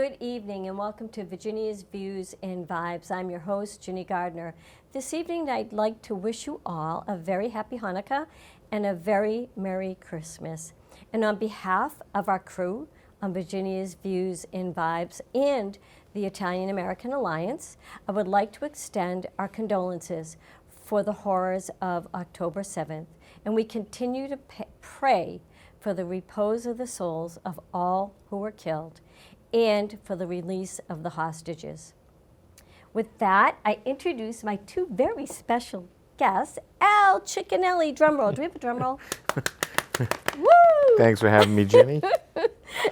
Good evening and welcome to Virginia's Views and Vibes. I'm your host, Ginny Gardner. This evening I'd like to wish you all a very happy Hanukkah and a very Merry Christmas. And on behalf of our crew on Virginia's Views and Vibes and the Italian American Alliance, I would like to extend our condolences for the horrors of October 7th. And we continue to pray for the repose of the souls of all who were killed and for the release of the hostages. With that, I introduce my two very special guests, Al Cecchinelli, drum roll. Do we have a drum roll? Woo! Thanks for having me, Ginny.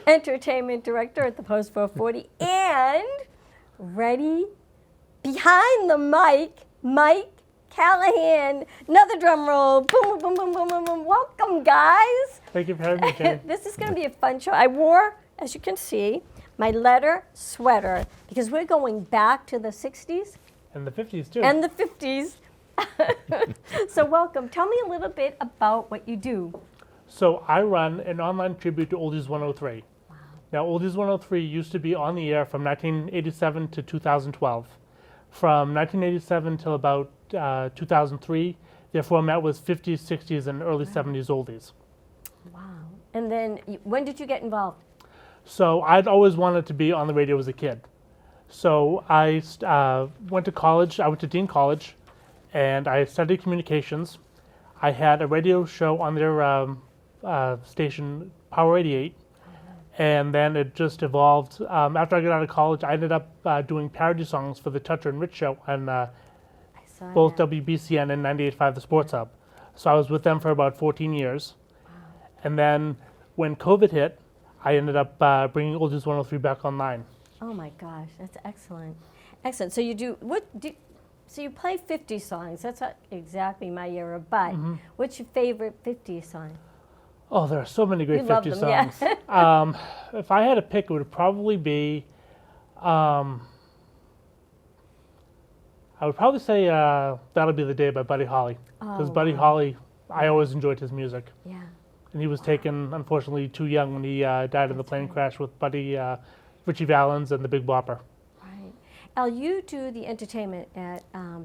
Entertainment Director at the Post 440, and ready behind the mic, Mike Callahan. Another drum roll. Boom, boom, boom, boom, boom, boom. Welcome, guys. Thank you for having me, Jen. This is going to be a fun show. I wore, as you can see, my letter sweater because we're going back to the 60s. And the 50s, too. And the 50s. So welcome. Tell me a little bit about what you do. So I run an online tribute to Oldies 103. Wow. Now, Oldies 103 used to be on the air from 1987 to 2012. From 1987 till about 2003, their format was 50s, 60s, and early 70s oldies. Wow. And then when did you get involved? So I'd always wanted to be on the radio as a kid. So I went to college. I went to Dean College, and I studied communications. I had a radio show on their station, Power 88, and then it just evolved. After I got out of college, I ended up doing parody songs for the Toucher and Rich show on both WBCN and 98.5 The Sports Hub. So I was with them for about 14 years. Wow. And then when COVID hit, I ended up bringing Oldies 103 back online. Oh my gosh, that's excellent. Excellent. So so you play 50 songs. That's not exactly my era, but what's your favorite 50 song? Oh, there are so many great 50 songs. Yeah. If I had to pick, it would probably be, I would probably say That'll Be the Day by Buddy Holly. Because Buddy Holly, I always enjoyed his music. Yeah. And he was taken, unfortunately, too young when he died in the plane crash with Buddy, Richie Valens and the Big Bopper. Right. Al, you do the entertainment at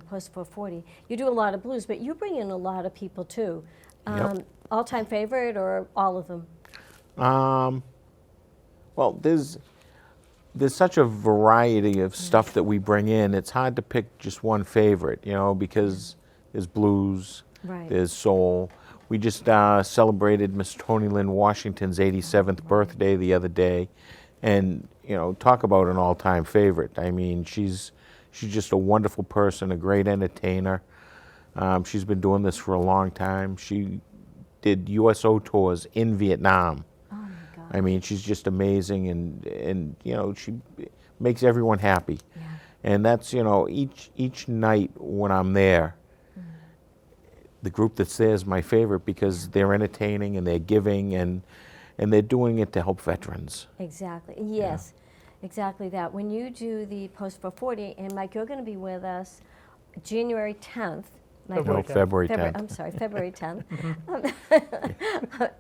Post 440. You do a lot of blues, but you bring in a lot of people, too. Yep. All-time favorite or all of them? Well, there's such a variety of stuff that we bring in. It's hard to pick just one favorite, because there's blues, there's soul. We just celebrated Miss Toni Lynn Washington's 87th birthday the other day, and talk about an all-time favorite. I mean, she's just a wonderful person, a great entertainer. She's been doing this for a long time. She did USO tours in Vietnam. Oh my God. I mean, she's just amazing, and she makes everyone happy. Yeah. And that's each night when I'm there. The group that's there is my favorite because they're entertaining and they're giving and they're doing it to help veterans. Exactly. Yes, exactly that. When you do the Post 440, and Mike, you're going to be with us January 10th. February 10th. I'm sorry, February 10th.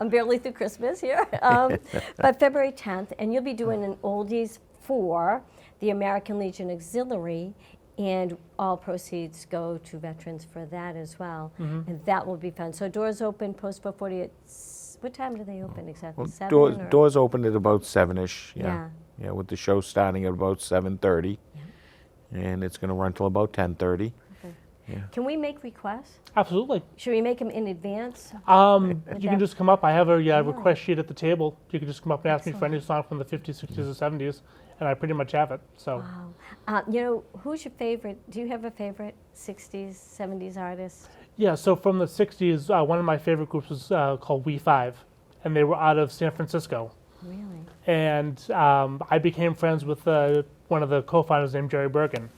I'm barely through Christmas here. But February 10th, and you'll be doing an oldies for the American Legion Auxiliary, and all proceeds go to veterans for that as well. And that will be fun. So doors open, Post 440 at, what time do they open exactly? Well, 7? doors open at about 7-ish, Yeah. Yeah, with the show starting at about 7:30. Yeah. And it's going to run till about 10:30. Okay. Yeah. Can we make requests? Absolutely. Should we make them in advance? You can just come up. I have a request sheet at the table. You can just come up and ask me for any song from the 50s, 60s, or 70s, and I pretty much have it. So. Wow. Who's your favorite? Do you have a favorite 60s, 70s artist? Yeah, so from the 60s, one of my favorite groups was called We Five, and they were out of San Francisco. Really? And I became friends with one of the co-founders named Jerry Bergen.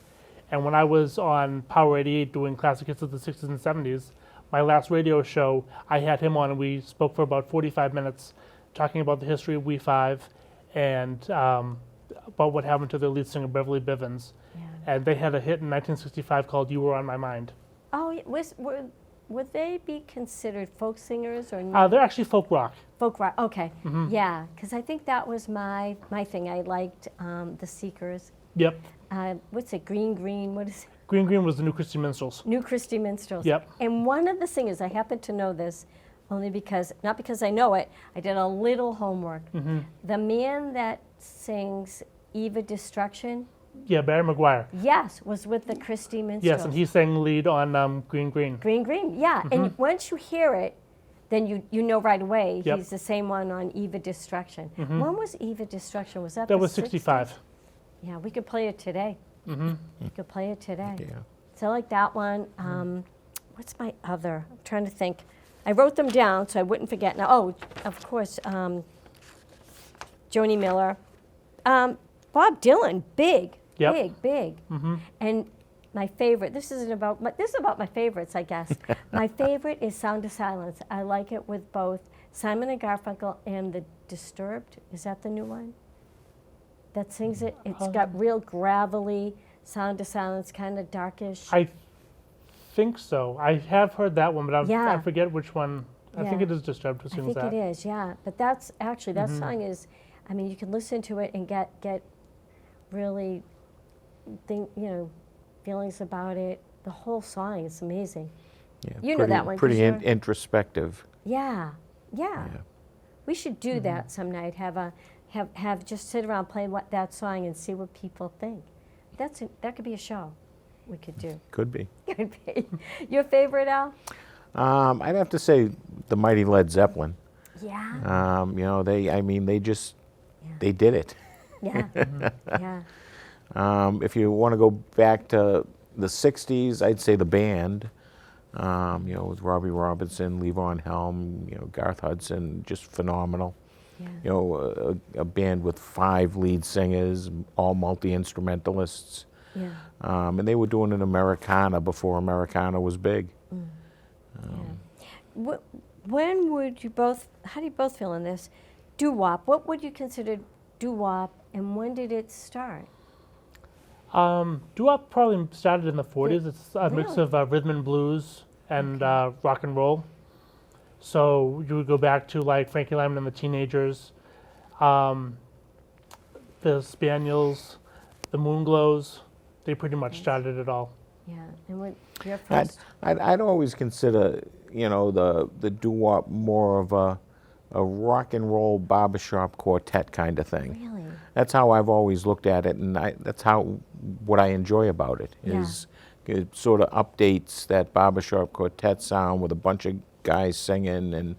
And when I was on Power 88 doing classic hits of the 60s and 70s, my last radio show, I had him on and we spoke for about 45 minutes talking about the history of We Five and about what happened to the lead singer Beverly Bivens. Yeah. And they had a hit in 1965 called You Were On My Mind. Oh, yeah. would they be considered folk singers or no? They're actually folk rock. Folk rock? Okay, yeah, because I think that was my thing. I liked the Seekers. Yep. What's it? Green, what is it? Green was the New Christy Minstrels. New Christy Minstrels. Yep. And one of the singers, I happen to know this, only because, not because I know it, I did a little homework. The man that sings Eva Destruction, Yeah, Barry McGuire. yes, was with the Christy Minstrels. Yes, and he sang lead on Green. Green, yeah. And once you hear it, then you know right away Yep. he's the same one on Eva Destruction. When was Eva Destruction? Was that That the was 60s? 65. Yeah, we could play it today. We could play it today. Yeah. So I like that one. What's my other? I'm trying to think. I wrote them down so I wouldn't forget. Now, oh, of course, Joni Miller. Bob Dylan, big. And my favorite, this is about my favorites, I guess. My favorite is Sound of Silence. I like it with both Simon and Garfunkel and the Disturbed. Is that the new one? That sings it. It's got real gravelly Sound of Silence, kind of darkish. I think so. I have heard that one, but Yeah. I forget which one. I think Yeah. it is Disturbed who I sings think that. it is, yeah. But that's actually, that song is, I mean, you can listen to it and get really feelings about it. The whole song is amazing. Yeah, You know that one, Pretty Kishore? introspective. Yeah. We should do that some night. Have just sit around play that song and see what people think. That could be a show we could do. Could be. Could be. Your favorite, Al? I'd have to say the mighty Led Zeppelin. Yeah. They did it. Yeah. Yeah. If you want to go back to the 60s, I'd say the band, with Robbie Robinson, Levon Helm, Garth Hudson, just phenomenal. Yeah. A band with 5 lead singers, all multi-instrumentalists. Yeah. And they were doing an Americana before Americana was big. When would you both, how do you both feel in this? Doo-wop, what would you consider doo-wop and when did it start? Doo-wop probably started in the 40s. It's a mix Really? of rhythm and blues and rock and roll. So you would go back to like Frankie Lyman and the Teenagers, the Spaniels, the Moonglows. They pretty much started it all. Yeah, and what your first? I'd always consider, the doo-wop more of a rock and roll barbershop quartet kind of thing. Really? That's how I've always looked at it, and that's what I enjoy about it is it sort of updates that barbershop quartet sound with a bunch of guys singing, and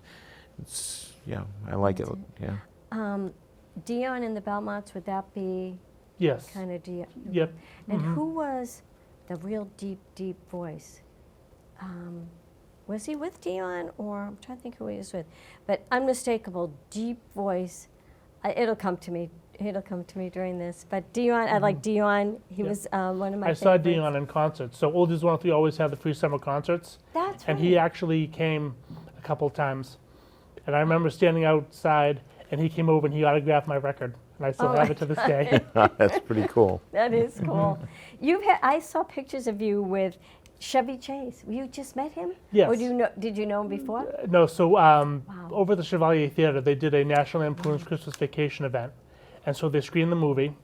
I like it. Yeah. Dion and the Belmonts, would that be Yes. kind of Dion? Yep. And who was the real deep voice? Was he with Dion, or I'm trying to think who he was with? But unmistakable, deep voice. It'll come to me. It'll come to me during this. But Dion, I like Dion. He was one of my I favorites. saw Dion in concert. So Oldies 103 always had the free summer concerts. That's And right. he actually came a couple times. And I remember standing outside, and he came over and he autographed my record. And I still have it to this day. That's pretty cool. That is cool. I saw pictures of you with Chevy Chase. You just met him? Yes. Or did you know him before? No, so over at the Chevalier Theater, they did a National Lampoon's Christmas Vacation event. And so they screened the movie,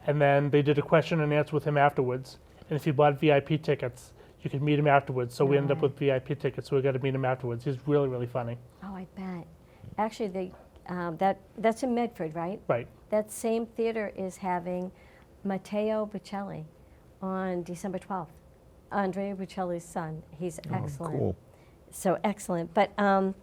and then they did a question and answer with him afterwards. And if you bought VIP tickets, you could meet him afterwards. So we ended up with VIP tickets, so we got to meet him afterwards. He's really, really funny. Oh, I bet. Actually, that's in Medford, right? Right. That same theater is having Matteo Bocelli on December 12th. Andrea Bocelli's son. He's excellent. Cool. So excellent. But tell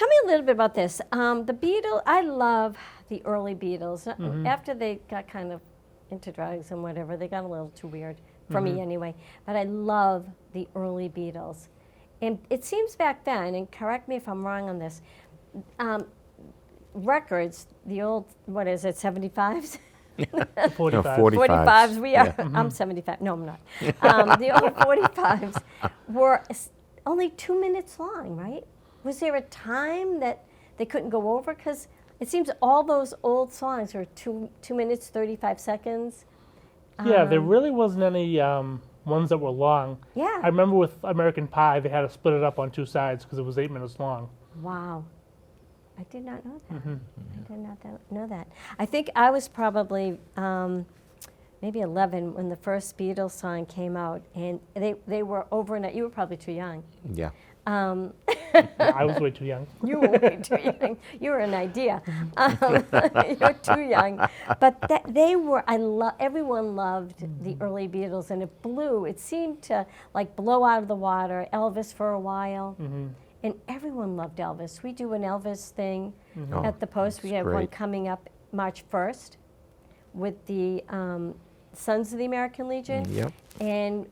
me a little bit about this. The Beatles, I love the early Beatles. After they got kind of into drugs and whatever, they got a little too weird, for me anyway. But I love the early Beatles. And it seems back then, and correct me if I'm wrong on this, records, the old, 75s? 45. 45s, we are. Yeah. I'm 75. No, I'm not. The old 45s were only 2 minutes long, right? Was there a time that they couldn't go over? Because it seems all those old songs are 2 minutes, 35 seconds. Yeah, there really wasn't any ones that were long. Yeah. I remember with American Pie, they had to split it up on 2 sides because it was 8 minutes long. Wow. I did not know that. I did not know that. I think I was probably maybe 11 when the first Beatles song came out, and they were overnight. You were probably too young. Yeah. I was way too young. You were way too young. You were an idea. You're too young. But they were. Everyone loved the early Beatles, and it blew. It seemed to like blow out of the water. Elvis for a while. And everyone loved Elvis. We do an Elvis thing at the Post. We have one great. coming up March 1st with the Sons of the American Legion. Yep. And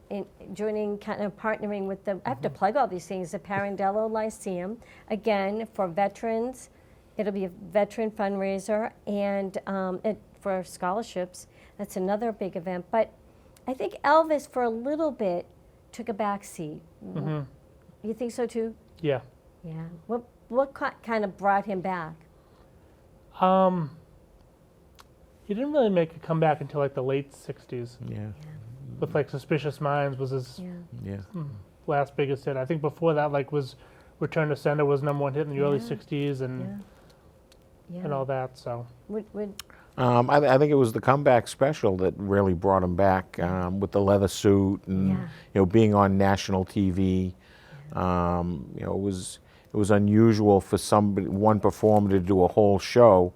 joining, kind of partnering with the, I have to plug all these things, the Parandello Lyceum, again, for veterans. It'll be a veteran fundraiser, and for scholarships. That's another big event. But I think Elvis, for a little bit, took a back seat. You think so, too? Yeah. Yeah. What kind of brought him back? He didn't really make a comeback until like the late 60s. Yeah. With like Suspicious Minds was his Yeah. last biggest hit. I think before that like was Return to Sender was #1 hit in the early 60s and all that. So I think it was the comeback special that really brought him back with the leather suit and being on national TV. It was unusual for one performer to do a whole show,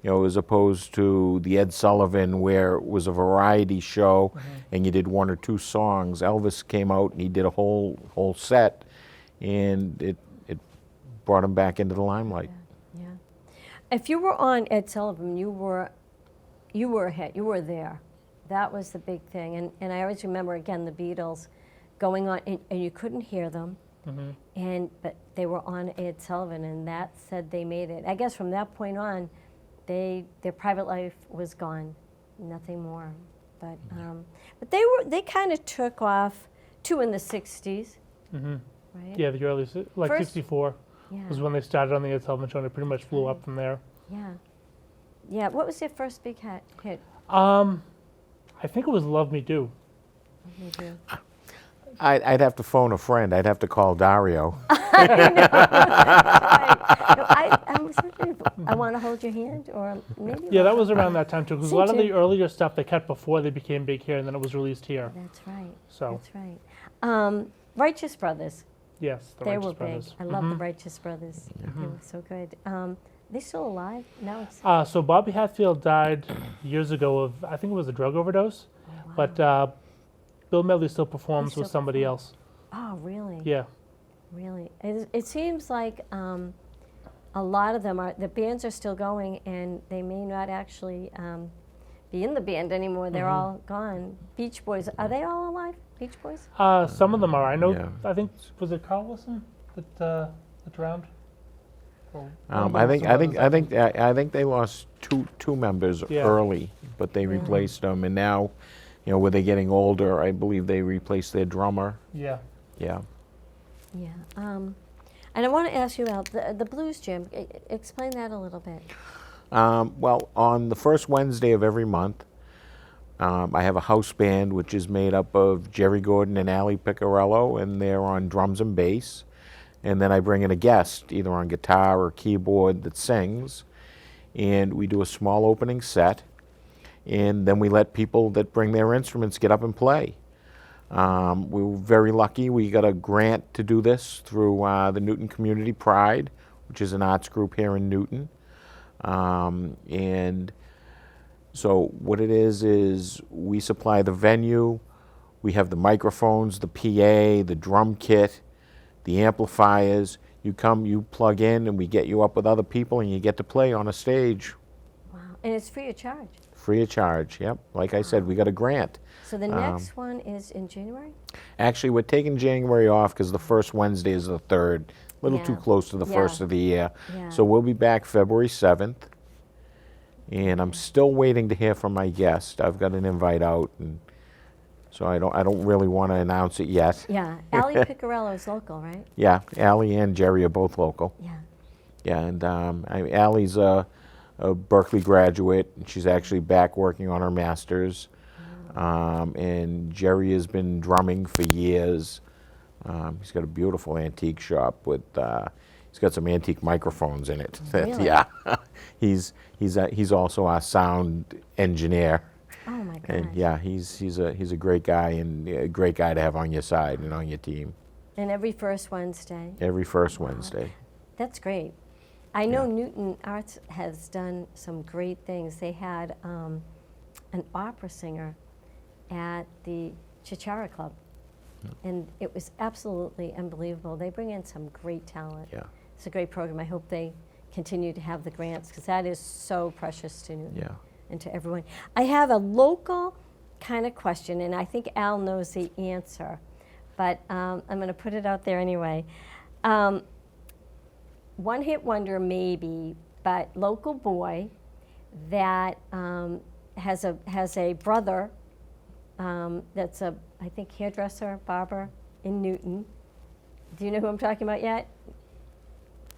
as opposed to the Ed Sullivan where it was a variety show and you did 1 or 2 songs. Elvis came out and he did a whole set, and it brought him back into the limelight. Yeah. If you were on Ed Sullivan, you were a hit. You were there. That was the big thing. And I always remember, again, the Beatles going on, and you couldn't hear them. But they were on Ed Sullivan, and that said they made it. I guess from that point on, their private life was gone, nothing more. But they kind of took off too in the '60s, right? yeah, the early like First- 64 was when they started on the Ed Sullivan Show, and it pretty much flew up from there. Yeah. What was their first big hit? I think it was Love Me Do. Me too. I'd have to phone a friend. I'd have to call Dario. I want to hold your hand, or maybe. Yeah, that was around that time too, because a Same lot of too. the earlier stuff they cut before they became big here, and then it was released here. That's right. So That's right. Righteous Brothers. yes, the They Righteous were Brothers. big. I love the Righteous Brothers. They were so good. They still alive? No. It's, So Bobby Hatfield died years ago of, I think it was a drug overdose, but Bill Medley still performs with still somebody performs. else. oh, really? Yeah. Really. It seems like a lot of them the bands are still going, and they may not actually be in the band anymore. They're all gone. Beach Boys, are they all alive? Beach Boys? Some of them are. I know. Yeah. I think was it Carl Wilson that drowned. Or I think they lost two members Yeah. early, but they replaced them, and now, with they getting older, I believe they replaced their drummer. Yeah. Yeah. Yeah. And I want to ask you about the Blues Gym. Explain that a little bit. Well, on the first Wednesday of every month, I have a house band which is made up of Jerry Gordon and Allie Piccarello, and they're on drums and bass. And then I bring in a guest, either on guitar or keyboard, that sings. And we do a small opening set. And then we let people that bring their instruments get up and play. We were very lucky. We got a grant to do this through the Newton Community Pride, which is an arts group here in Newton. And so what it is we supply the venue. We have the microphones, the PA, the drum kit, the amplifiers. You come, you plug in, and we get you up with other people, and you get to play on a stage. Wow. And it's free of charge. Free of charge, yep. Like I said, we got a grant. So the next one is in January? Actually, we're taking January off because the first Wednesday is the 3rd. A little too Yeah. close to the first of the year. Yeah. So we'll be back February 7th. And I'm still waiting to hear from my guest. I've got an invite out, and so I don't really want to announce it yet. Yeah. Allie Piccarello is local, right? Yeah, Allie and Jerry are both local. Yeah. Yeah, and Allie's a Berkeley graduate, and she's actually back working on her master's. And Jerry has been drumming for years. He's got a beautiful antique shop with. He's got some antique microphones in it. Really? Yeah, he's also our sound engineer. Oh my gosh. And yeah, he's a great guy and a great guy to have on your side and on your team. And every first Wednesday. Every first Wednesday. That's great. I know Newton Arts has done some great things. They had an opera singer at the Chichara Club, and it was absolutely unbelievable. They bring in some great talent. Yeah. It's a great program. I hope they continue to have the grants because that is so precious to Newton Yeah. and to everyone. I have a local kind of question, and I think Al knows the answer, but I'm going to put it out there anyway. One hit wonder maybe, but local boy that has a brother that's a, I think, hairdresser, barber in Newton. Do you know who I'm talking about yet?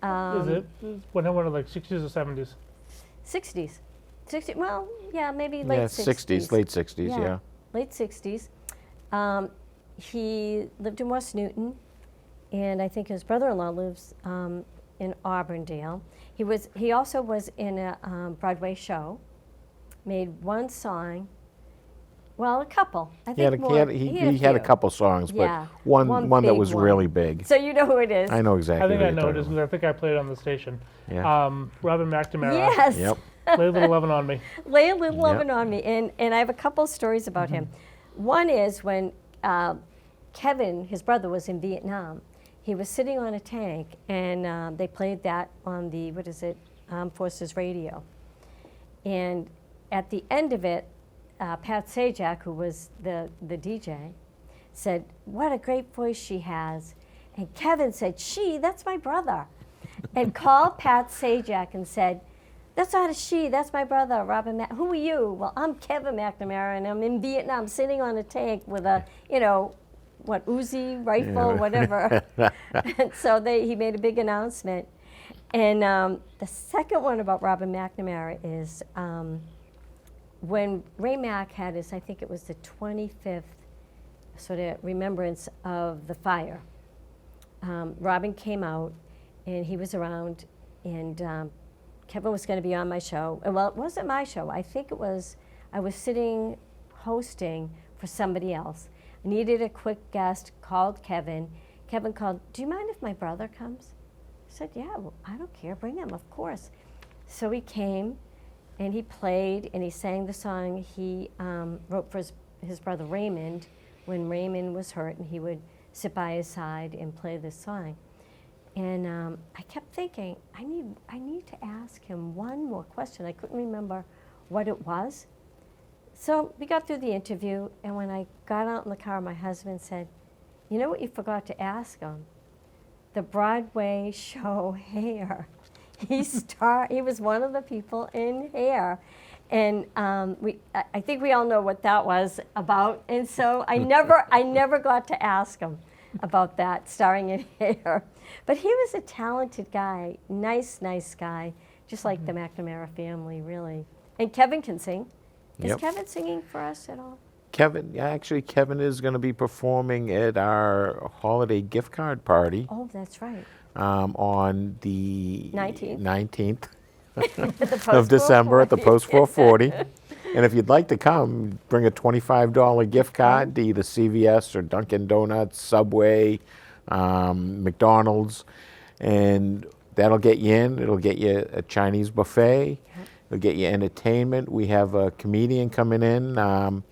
Is it when I went to like 60s or 70s? 60s. 60, well, yeah, maybe late 60s. Late 60s, yeah. Late 60s. He lived in West Newton, and I think his brother-in-law lives in Auburndale. He also was in a Broadway show, made one song, well, a couple. I think He had a couple songs, but Yeah, one one that big was one. really big. So you know who it is. I know exactly. I think who I you're know it talking is because I think I played on the station. Yeah. Robin McNamara. Yes. Yep. Lay a Little Lovin' on Me. Lay a little Yep. lovin' on me. And I have a couple stories about him. One is when Kevin, his brother, was in Vietnam. He was sitting on a tank, and they played that on the, Armed Forces Radio. And at the end of it, Pat Sajak, who was the DJ, said, "What a great voice she has." And Kevin said, "That's my brother." And called Pat Sajak and said, "That's not a she, that's my brother, Robin Who are you?" "Well, I'm Kevin McNamara, and I'm in Vietnam sitting on a tank with a, Uzi rifle, whatever." And so he made a big announcement. And the second one about Robin McNamara is when Ray Mack had his, I think it was the 25th sort of remembrance of the fire. Robin came out, and he was around, and Kevin was going to be on my show. Well, it wasn't my show. I think it was, I was sitting hosting for somebody else. I needed a quick guest, called Kevin. Kevin called, "Do you mind if my brother comes?" I said, "Yeah, well, I don't care, bring him, of course." So he came, and he played, and he sang the song he wrote for his brother Raymond when Raymond was hurt, and he would sit by his side and play this song. And I kept thinking, I need to ask him one more question. I couldn't remember what it was. So we got through the interview, and when I got out in the car, my husband said, "You know what you forgot to ask him? The Broadway show Hair." He was one of the people in Hair. And I think we all know what that was about. And so I never got to ask him about that, starring in Hair. But he was a talented guy, nice guy, just like the McNamara family, really. And Kevin can sing. Is Yep. Kevin singing for us at all? Kevin is going to be performing at our holiday gift card party Oh, that's right. on the 19th. of December at the Post 440. And if you'd like to come, bring a $25 gift card to either CVS or Dunkin' Donuts, Subway, McDonald's, and that'll get you in. It'll get you a Chinese buffet. It'll get you entertainment. We have a comedian coming in.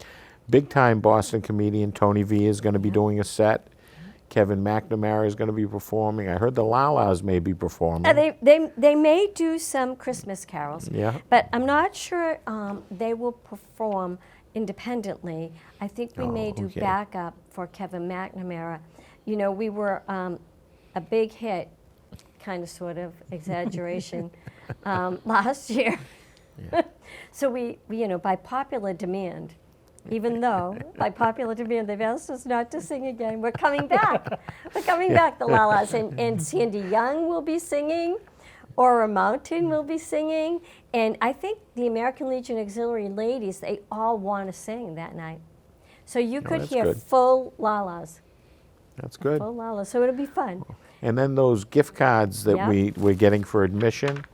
Big-time Boston comedian Tony V is going to be doing a set. Kevin McNamara is going to be performing. I heard the Lalas may be performing. They may do some Christmas carols, Yeah. but I'm not sure they will perform independently. I think we may do okay. backup for Kevin McNamara. You know, we were a big hit, kind of, sort of, exaggeration, last year. Yeah. So we, by popular demand, even though by popular demand they've asked us not to sing again, we're coming back. We're coming back, the Lalas. And Sandy Young will be singing, Aura Mountain will be singing, and I think the American Legion Auxiliary ladies, they all want to sing that night. So you could that's hear good. full lalas. That's good. Full lalas. So it'll be fun. And then those gift cards that Yeah. we're getting for admission,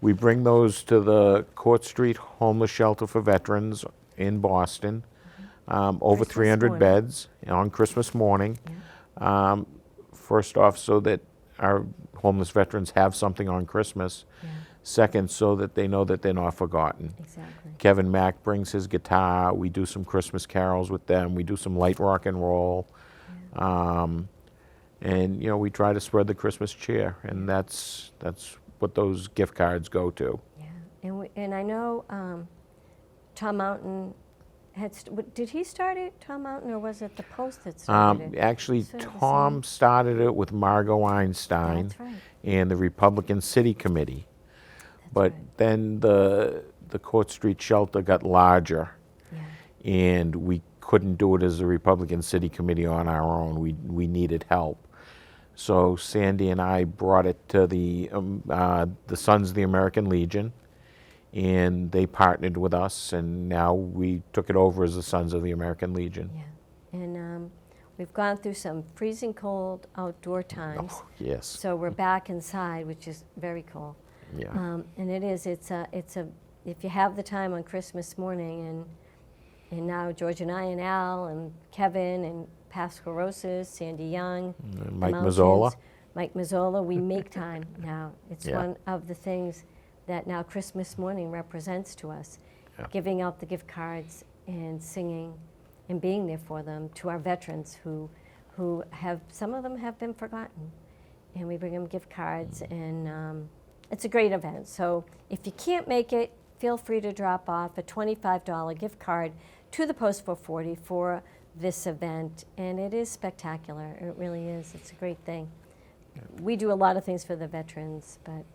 we bring those to the Court Street Homeless Shelter for Veterans in Boston, over Christmas 300 morning. beds on Christmas morning. First off, so that our homeless veterans have something on Christmas. Yeah, Second, so that they know that they're not forgotten. exactly. Kevin Mack brings his guitar. We do some Christmas carols with them. We do some light rock and roll. And, you know, we try to spread the Christmas cheer. And that's what those gift cards go to. Yeah, and I know Tom Mountain did he start it, Tom Mountain, or was it the Post that started it? Actually, Sort of the Tom started it with Margot Einstein That's right. and the Republican City Committee. But right. then the Court Street Shelter got larger. Yeah. And we couldn't do it as a Republican City Committee on our own. We needed help. So Sandy and I brought it to the Sons of the American Legion, and they partnered with us, and now we took it over as the Sons of the American Legion. Yeah, and we've gone through some freezing cold outdoor times. Oh, yes. So we're back inside, which is very cool. Yeah. And it's a if you have the time on Christmas morning, and now George and I and Al and Kevin and Pascal Rosas, Sandy Young, the Mike Mountains, Mazzola. Mike Mazzola, we make time now. It's Yeah. one of the things that now Christmas morning represents to us, Yeah. giving out the gift cards and singing and being there for them, to our veterans who have, some of them have been forgotten. And we bring them gift cards, and it's a great event. So if you can't make it, feel free to drop off a $25 gift card to the Post 440 for this event. And it is spectacular. It really is. It's a great thing. We do a lot of things for the veterans, but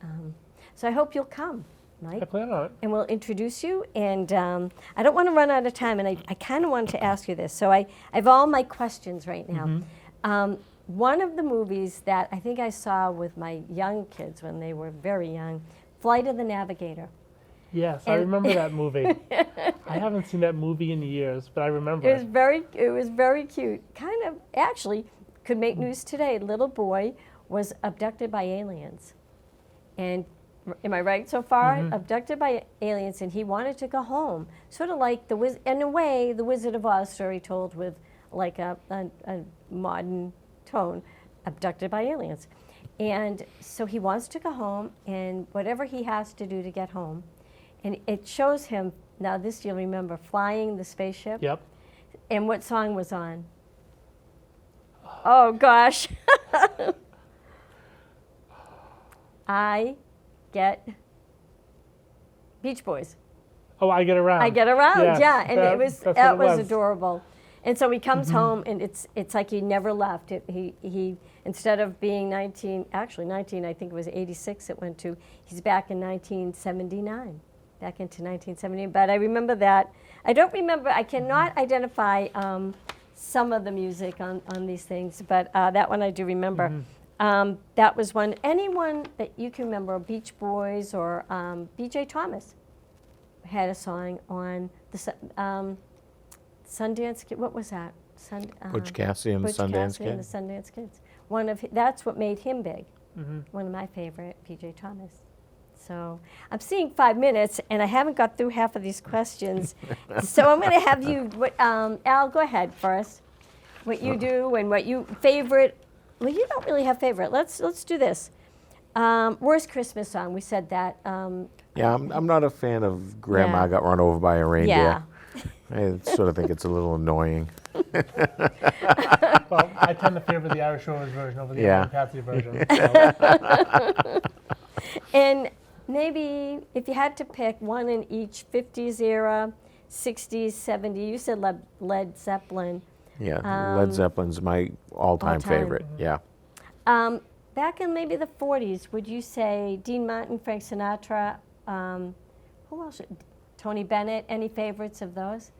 so I hope you'll come, Mike. I plan on it. And we'll introduce you. And I don't want to run out of time, and I kind of wanted to ask you this. So I have all my questions right now. One of the movies that I think I saw with my young kids when they were very young, Flight of the Navigator. Yes, I And- remember that movie. I haven't seen that movie in years, but I remember It was it. very cute. Kind of, actually, could make news today. Little boy was abducted by aliens. And am I right so far? Abducted by aliens, and he wanted to go home. Sort of like in a way, the Wizard of Oz story told with like a modern tone, abducted by aliens. And so he wants to go home, and whatever he has to do to get home. And it shows him, now this you'll remember, flying the spaceship. Yep. And what song was on? Oh, gosh. I Get Beach Boys. Oh, I Get Around. I Get Around, Yes, yeah. And that's what that it was adorable. And so he comes home, and it's like he never left. He instead of being 19, I think it was 86 it went to, he's back in 1979. Back into 1970, but I remember that. I don't remember, I cannot identify some of the music on these things, but that one I do remember. That was one. Anyone that you can remember, Beach Boys or B.J. Thomas had a song on the Sundance Kid. What was that? Butch Cassidy and the Butch Sundance Cassidy and Kid. the Sundance Kids. That's what made him big. One of my favorite, B.J. Thomas. So I'm seeing 5 minutes, and I haven't got through half of these questions. So I'm going to have you, Al, go ahead first. What you do and what you favorite. Well, you don't really have favorite. Let's do this. Worst Christmas song. We said that. Yeah, I'm not a fan of Grandma Yeah. Got Run Over by a Reindeer. Yeah. I sort of think it's a little annoying. Well, I tend to favor the Irish Rovers version over the Yeah. Alan Patsy version. So. And maybe if you had to pick one in each 50s era, 60s, 70s, you said Led Zeppelin. Yeah, Led Zeppelin's my all-time All-time. favorite. Yeah. Back in maybe the 40s, would you say Dean Martin, Frank Sinatra, who else? Tony Bennett, any favorites of those?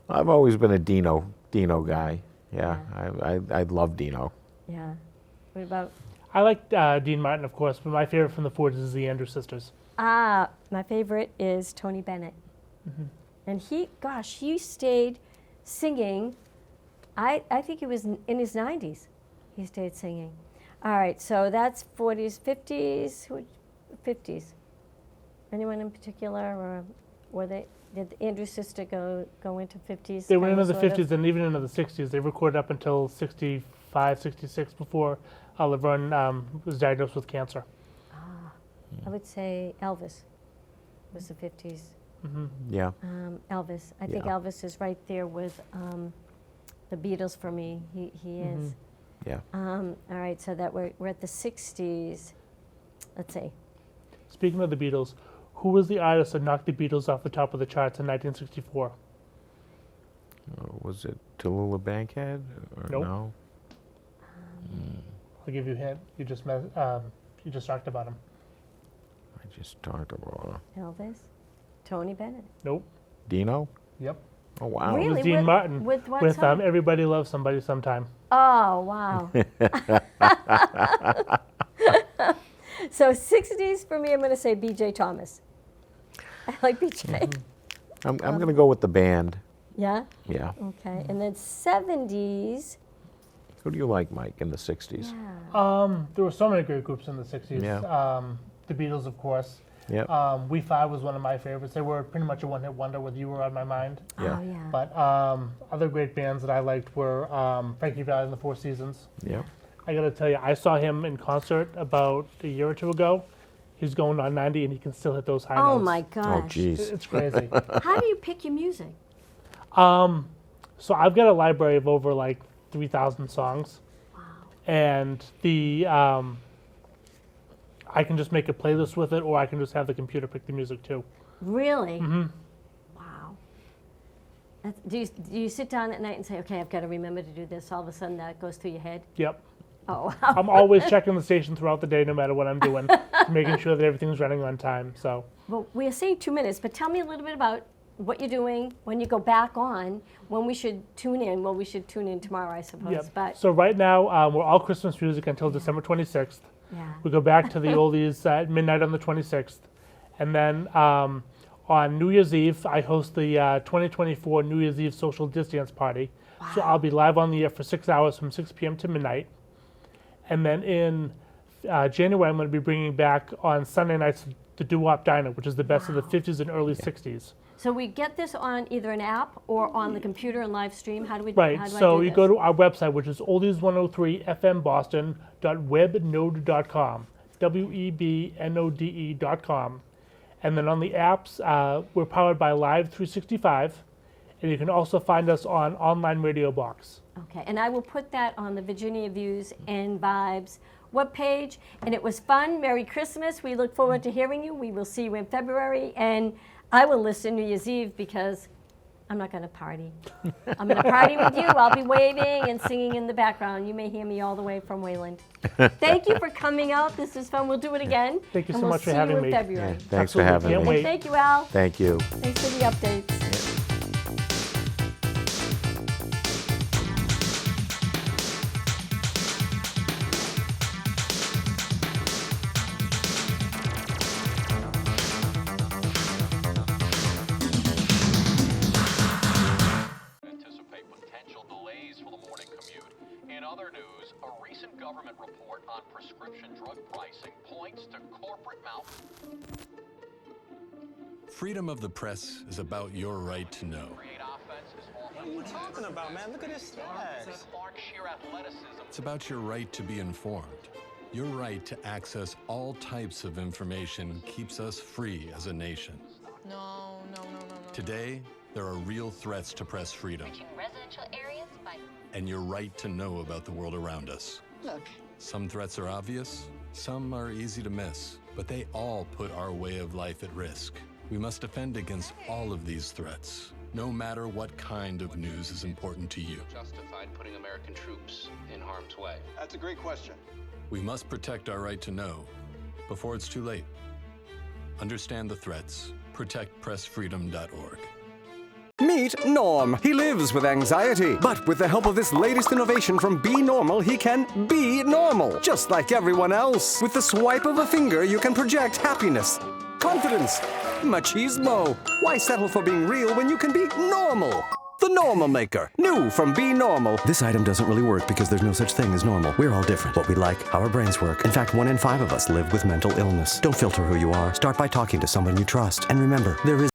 I've always been a Dino guy. Yeah, I love Dino. Yeah. What about? I like Dean Martin, of course, but my favorite from the 40s is the Andrews Sisters. My favorite is Tony Bennett. And he stayed singing. I think he was in his 90s. He stayed singing. All right, so that's 40s, 50s, 50s. Anyone in particular, or did Andrew's sister go into 50s? They were into the 50s and even into the 60s. They recorded up until 65, 66 before Laverne was diagnosed with cancer. I would say Elvis was the 50s. Mm-hmm. Yeah. Elvis. I think Elvis is right there with the Beatles for me. He is. Yeah. All right, so that we're at the 60s. Let's see. Speaking of the Beatles, who was the artist that knocked the Beatles off the top of the charts in 1964? Was it Tallulah Bankhead? Or Nope. No? I'll give you a hint. You just talked about him. I just talked about Elvis? Tony Bennett? Nope. Dino? Yep. Oh, wow. Really? It was Dean With- Martin with what with song? Everybody Loves Somebody Sometime. Oh, wow. So 60s for me, I'm going to say B.J. Thomas. I like B.J. I'm going to go with the band. Yeah? Yeah. Okay. And then 70s. Who do you like, Mike, in the 60s? Yeah. There were so many great groups in the 60s. Yeah. The Beatles, of course. Yep. We Five was one of my favorites. They were pretty much a one-hit wonder with You Were On My Mind. Yeah. Oh, yeah. But other great bands that I liked were Frankie Valli and the Four Seasons. Yeah. I got to tell you, I saw him in concert about a year or two ago. He's going on 90 and he can still hit those high Oh, notes. my gosh. Oh, geez. It's crazy. How do you pick your music? So I've got a library of over like 3,000 songs. Wow. And I can just make a playlist with it, or I can just have the computer pick the music too. Really? Mm-hmm. Wow. Do you sit down at night and say, okay, I've got to remember to do this? All of a sudden that goes through your head? Yep. Oh, wow. I'm always checking the station throughout the day, no matter what I'm doing, making sure that everything's running on time. So. Well, we are saying 2 minutes, but tell me a little bit about what you're doing when you go back on, when we should tune in. Well, we should tune in tomorrow, I suppose. Yep. But So right now, we're all Christmas music until December 26th. yeah. We go back to the oldies at midnight on the 26th. And then on New Year's Eve, I host the 2024 New Year's Eve social dance party. Wow. So I'll be live on the air for 6 hours from 6 p.m. to midnight. And then in January, I'm going to be bringing back on Sunday nights the Doo-Wop Diner, which is the best of the 50s and early 60s. So we get this on either an app or on the computer and live stream. How do we? Right, How do I so do you this? go to our website, which is oldies103fmboston.webnode.com, WEBNODE.com. And then on the apps, we're powered by Live 365, and you can also find us on Online Radio Box. Okay, and I will put that on the Virginia Views and Vibes webpage. And it was fun. Merry Christmas. We look forward to hearing you. We will see you in February. And I will listen New Year's Eve because I'm not going to party. I'm going to party with you. I'll be waving and singing in the background. You may hear me all the way from Wayland. Thank you for coming out. This is fun. We'll do it again. Thank you and so we'll much for see having you in me. February. Thanks for Absolutely. having Can't me. wait. And thank you, Al. Thank you. Thanks for the updates. Anticipate potential delays for the morning commute. In other news, a recent government report on prescription drug pricing points to corporate Freedom of the press is about your right to know. create offense is What are you talking about, man? Look at his stats. Clark sheer athleticism. It's about your right to be informed. Your right to access all types of information keeps us free as a nation. No. Today, there are real threats to press freedom Reaching residential areas by... and your right to know about the world around us. Look, Some threats are obvious, some are easy to miss, but they all put our way of life at risk. We must defend against all of these threats, no matter what kind of news is important to you. Justified putting American troops in harm's way. That's a great question. We must protect our right to know before it's too late. Understand the threats. ProtectPressFreedom.org. Meet Norm. He lives with anxiety, but with the help of this latest innovation from Be Normal, he can be normal, just like everyone else. With the swipe of a finger, you can project happiness, confidence, machismo. Why settle for being real when you can be normal? the Normal Maker. New from Be Normal. This item doesn't really work because there's no such thing as normal. We're all different. What we like, how our brains work. In fact, 1 in 5 of us live with mental illness. Don't filter who you are. Start by talking to someone you trust. And remember, there is